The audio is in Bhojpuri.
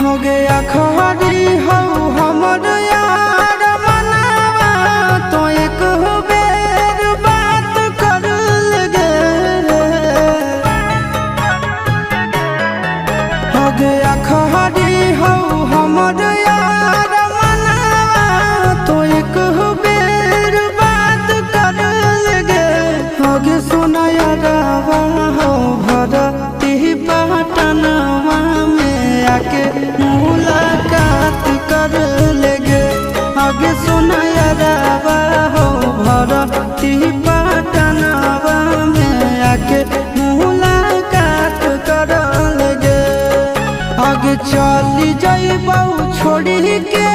हो गया खरी हो हमर यार मनावा तो एक बेर बात कर लगे। हो गया खरी हो हमर यार मनावा तो एक बेर बात कर लगे। हो गे सोना यारावा हो भरती पटनवा में आके मुलाकात कर लेगे। आगे सोना यारावा हो भरती पटनवा में आके मुलाकात कर लेगे। आगे चली जाइबौ छोड़ी के